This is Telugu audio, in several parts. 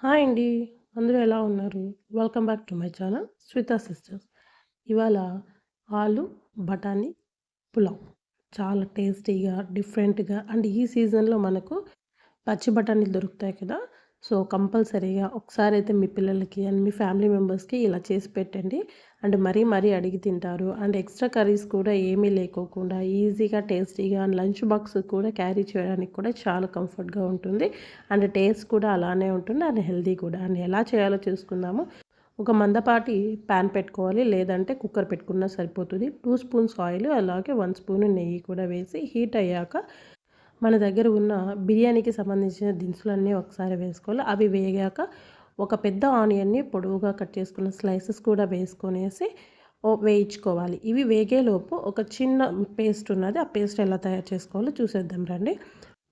హాయ్ అండి. అందరూ ఎలా ఉన్నారు? Welcome back to my channel Shweta sisters. ఇవాళ ఆలు బఠానీ పులావ్. చాలా టేస్టీగా, డిఫరెంట్‌గా అండ్ ఈ సీజన్‌లో మనకు పచ్చి బఠానీలు దొరుకుతాయి కదా! సో, కంపల్సరీగా ఒకసారైతే మీ పిల్లలకి అండ్ మీ ఫ్యామిలీ మెంబర్స్‌కి ఇలా చేసి పెట్టండి. అండ్ మరీ మరీ అడిగి తింటారు. అండ్ ఎక్స్‌ట్రా కర్రీస్ కూడా ఏమీ లేకోకుండా ఈజీగా, టేస్టీగా అండ్ లంచ్ బాక్స్ కూడా క్యారీ చేయడానికి కూడా చాలా కంఫర్ట్‌గా ఉంటుంది. అండ్ టేస్ట్ కూడా అలానే ఉంటుంది. అండ్ హెల్తీ కూడా. అండ్ ఎలా చేయాలో చూసుకుందాము. ఒక మందపాటి పాన్ పెట్టుకోవాలి. లేదంటే కుక్కర్ పెట్టుకున్నా సరిపోతది. 2 స్పూన్స్ ఆయిల్ అలాగే 1 స్పూన్ నెయ్యి కూడా వేసి హీట్ అయ్యాక మన దగ్గర ఉన్న బిర్యానీకి సంబంధించిన దినుసులన్నీ ఒకసారి వేసుకోవాలి. అవి వేగాక ఒక పెద్ద ఆనియన్‌ని పొడవుగా కట్ చేసుకున్న స్లైసెస్ కూడా వేసుకొనేసి వేయించుకోవాలి. ఇవి వేగేలోపు ఒక చిన్న పేస్ట్ ఉన్నది. ఆ పేస్ట్ ఎలా తయారు చేసుకోవాలో చూసేద్దాం రండి.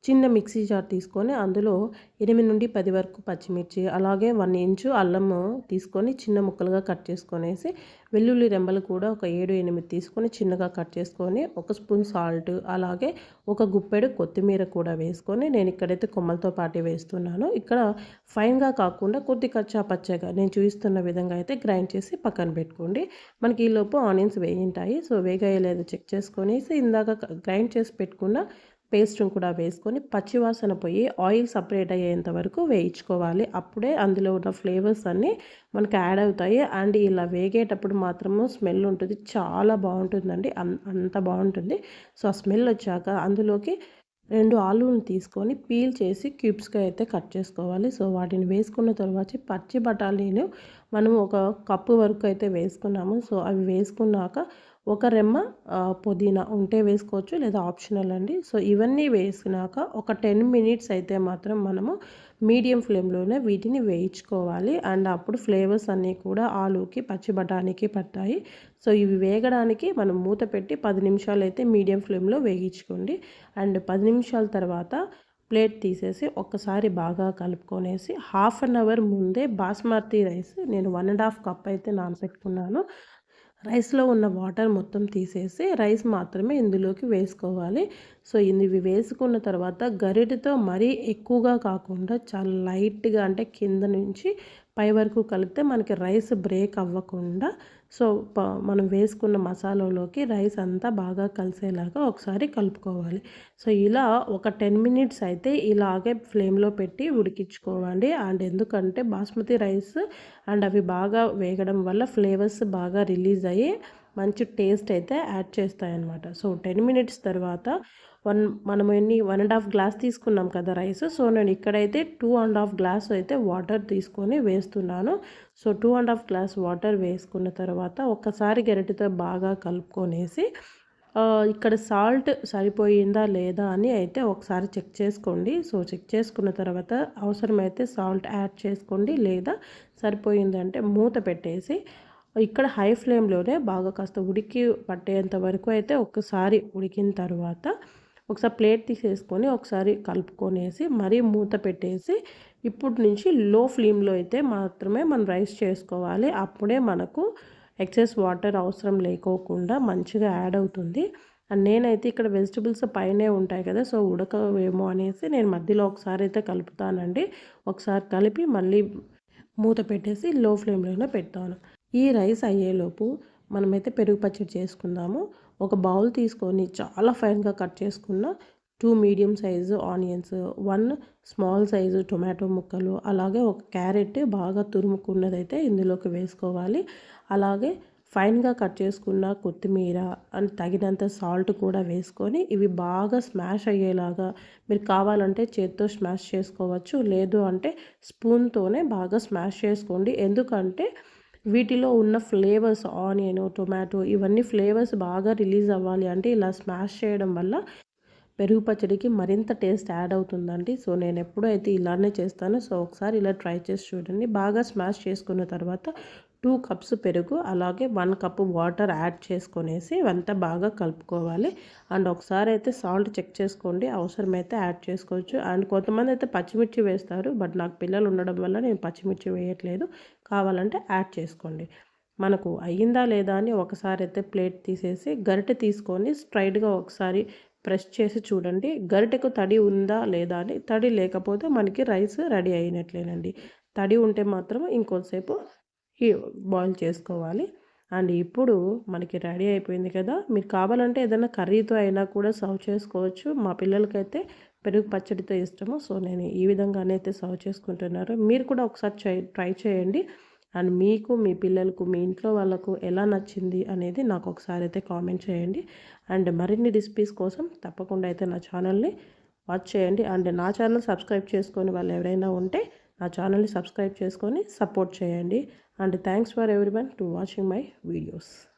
చిన్న మిక్సీ జార్ తీసుకొని అందులో 8-10 వరకు పచ్చిమిర్చి, అలాగే 1 ఇంచు అల్లము తీసుకొని చిన్న ముక్కలుగా కట్ చేసుకొనేసి, వెల్లుల్లి రెమ్మలు కూడా ఒక 7, 8 తీసుకొని చిన్నగా కట్ చేసుకొని, ఒక స్పూన్ సాల్ట్, అలాగే ఒక గుప్పెడు కొత్తిమీర కూడా వేసుకొని, నేను ఇక్కడైతే కొమ్మలతో పాటే వేస్తున్నాను. ఇక్కడ ఫైన్‌గా కాకుండా కొద్ది కచ్చా పచ్చాగా నేను చూపిస్తున్న విధంగా అయితే గ్రైండ్ చేసి పక్కన పెట్టుకోండి. మనకి ఈలోపు ఆనియన్స్ వేగింటాయి. సో, వేగాయో లేదో చెక్ చేసుకొనేసి ఇందాక గ్రైండ్ చేసి పెట్టుకున్న పేస్ట్‌ని కూడా వేసుకొని పచ్చివాసన పోయి ఆయిల్ సెపరేట్ అయ్యేంత వరకు వేయించుకోవాలి. అప్పుడే అందులో ఉన్న ఫ్లేవర్స్ అన్నీ మనకు యాడ్ అవుతాయి. అండ్ ఇలా వేగేటప్పుడు మాత్రము స్మెల్ ఉంటుంది. చాలా బావుంటుందండి. అంత బావుంటుంది. సో, ఆ స్మెల్ వచ్చాక అందులోకి 2 ఆలూలను తీసుకొని పీల్ చేసి క్యూబ్స్‌గా అయితే కట్ చేసుకోవాలి. సో, వాటిని వేసుకున్న తర్వాత పచ్చి బఠానీలు మనం ఒక కప్పు వరకు అయితే వేసుకున్నాము. సో, అవి వేసుకున్నాక ఒక రెమ్మ పుదీనా ఉంటే వేసుకోవచ్చు లేదా ఆప్షనల్ అండి. సో, ఇవన్నీ వేసినాక ఒక 10 మినిట్స్ అయితే మాత్రం మనము మీడియం ఫ్లేమ్‌లోనే వీటిని వేయించుకోవాలి. అండ్ అప్పుడు ఫ్లేవర్స్ అన్నీ కూడా ఆలూకి, పచ్చి బఠానీకి పడతాయి. సో, ఇవి వేగడానికి మనం మూత పెట్టి 10 నిమిషాలైతే మీడియం ఫ్లేమ్‌లో వేగించుకోండి. అండ్ 10 నిమిషాల తర్వాత ప్లేట్ తీసేసి ఒక్కసారి బాగా కలుపుకొనేసి హాఫ్ అన్ అవర్ ముందే బాస్మతి రైస్ నేను 1 ½ కప్ అయితే నానబెట్టుకున్నాను. రైస్‌లో ఉన్న వాటర్ మొత్తం తీసేసి రైస్ మాత్రమే ఇందులోకి వేసుకోవాలి. సో, ఇవి వేసుకున్న తర్వాత గరిటెతో మరీ ఎక్కువగా కాకుండా చాలా లైట్‌గా అంటే కింద నుంచి పై వరకు కలిపితే మనకి రైస్ బ్రేక్ అవ్వకుండా సో, మనం వేసుకున్న మసాలాలోకి రైస్ అంతా బాగా కలిసేలాగా ఒకసారి కలుపుకోవాలి. సో, ఇలా ఒక 10 మినిట్స్ అయితే ఇలాగే ఫ్లేమ్‌లో పెట్టి ఉడికించుకోవాలి. అండ్ ఎందుకంటే బాస్మతి రైస్ అండ్ అవి బాగా వేగడం వల్ల ఫ్లేవర్స్ బాగా రిలీజ్ అయ్యి మంచి టేస్ట్ అయితే యాడ్ చేస్తాయన్నమాట. సో, 10 మినిట్స్ తర్వాత మనం 1 ½ గ్లాస్ తీసుకున్నాం కదా రైస్. సో, నేను ఇక్కడైతే 2 ½ గ్లాస్ అయితే వాటర్ తీసుకొని వేస్తున్నాను. సో, 2 ½ గ్లాస్ వాటర్ వేసుకున్న తర్వాత ఒక్కసారి గరిటెతో బాగా కలుపుకొనేసి ఇక్కడ సాల్ట్ సరిపోయిందా లేదా అని అయితే ఒకసారి చెక్ చేసుకోండి. సో, చెక్ చేసుకున్న తర్వాత అవసరమైతే సాల్ట్ యాడ్ చేసుకోండి. లేదా సరిపోయిందంటే మూత పెట్టేసి ఇక్కడ హై ఫ్లేమ్‌లోనే బాగా కాస్త ఉడికి పట్టేంత వరకు అయితే ఒక్కసారి ఉడికిన తర్వాత ఒకసారి ప్లేట్ తీసేసుకొని ఒకసారి కలుపుకొనేసి మరీ మూత పెట్టేసి ఇప్పటి నుంచి లో ఫ్లేమ్‌లో అయితే మాత్రమే మనం రైస్ చేసుకోవాలి. అప్పుడే మనకు ఎక్సెస్ వాటర్ అవసరం లేకోకుండా మంచిగా యాడ్ అవుతుంది. అండ్ నేనైతే ఇక్కడ వెజిటబుల్స్ పైనే ఉంటాయి కదా! సో, ఉడకవేమో అనేసి నేను మధ్యలో ఒకసారి అయితే కలుపుతానండి. ఒకసారి కలిపి మళ్ళీ మూత పెట్టేసి లో ఫ్లేమ్‌లోనే పెడతాను. ఈ రైస్ అయ్యేలోపు మనమైతే పెరుగు పచ్చడి చేసుకుందాము. ఒక బౌల్ తీసుకొని చాలా ఫైన్‌గా కట్ చేసుకున్న 2 medium size onions, 1 small size tomato ముక్కలు, అలాగే ఒక క్యారెట్ బాగా తురుముకున్నదైతే ఇందులోకి వేసుకోవాలి. అలాగే ఫైన్‌గా కట్ చేసుకున్న కొత్తిమీర అండ్ తగినంత సాల్ట్ కూడా వేసుకొని ఇవి బాగా స్మాష్ అయ్యేలాగా మీరు కావాలంటే చేత్తో స్మాష్ చేసుకోవచ్చు. లేదు అంటే స్పూన్‌తోనే బాగా స్మాష్ చేసుకోండి. ఎందుకంటే వీటిలో ఉన్న ఫ్లేవర్స్ ఆనియను, టొమాటో ఇవన్నీ ఫ్లేవర్స్ బాగా రిలీజ్ అవ్వాలి అంటే ఇలా స్మాష్ చేయడం వల్ల పెరుగు పచ్చడికి మరింత టేస్ట్ యాడ్ అవుతుందండి. సో, నేనెప్పుడూ అయితే ఇలానే చేస్తాను. సో, ఒకసారి ఇలా ట్రై చేసి చూడండి. బాగా స్మాష్ చేసుకున్న తర్వాత 2 కప్స్ పెరుగు, అలాగే 1 కప్ వాటర్ యాడ్ చేసుకొనేసి ఇవంతా బాగా కలుపుకోవాలి. అండ్ ఒకసారి అయితే సాల్ట్ చెక్ చేసుకోండి. అవసరమైతే యాడ్ చేసుకోవచ్చు. అండ్ కొంతమంది అయితే పచ్చిమిర్చి వేస్తారు. బట్ నాకు పిల్లలు ఉండడం వల్ల నేను పచ్చిమిర్చి వేయట్లేదు. కావాలంటే యాడ్ చేసుకోండి. మనకు అయ్యిందా లేదా అని ఒకసారి అయితే ప్లేట్ తీసేసి గరిటె తీసుకొని స్ట్రెయిట్‌గా ఒకసారి ప్రెస్ చేసి చూడండి. గరిటెకు తడి ఉందా లేదా అని. తడి లేకపోతే మనకి రైస్ రెడీ అయినట్లేనండి. తడి ఉంటే మాత్రం ఇంకొంతసేపు బాయిల్ చేసుకోవాలి. అండ్ ఇప్పుడు మనకి రెడీ అయిపోయింది కదా! మీరు కావాలంటే ఏదైనా కర్రీతో అయినా కూడా సర్వ్ చేసుకోవచ్చు. మా పిల్లలకైతే పెరుగు పచ్చడితో ఇష్టము. సో, నేను ఈ విధంగానే అయితే సర్వ్ చేసుకుంటున్నారు. మీరు కూడా ఒకసారి ట్రై చేయండి. అండ్ మీకు, మీ పిల్లలకు, మీ ఇంట్లో వాళ్ళకు ఎలా నచ్చింది అనేది నాకు ఒకసారి అయితే కామెంట్ చేయండి. అండ్ మరిన్ని రెసిపీస్ కోసం తప్పకుండా అయితే నా ఛానల్ని వాచ్ చేయండి. అండ్ నా ఛానల్ సబ్స్క్రైబ్ చేసుకొని వాళ్ళు ఎవరైనా ఉంటే నా ఛానల్ని సబ్స్క్రైబ్ చేసుకొని సపోర్ట్ చేయండి. And thanks for everyone to watching my videos.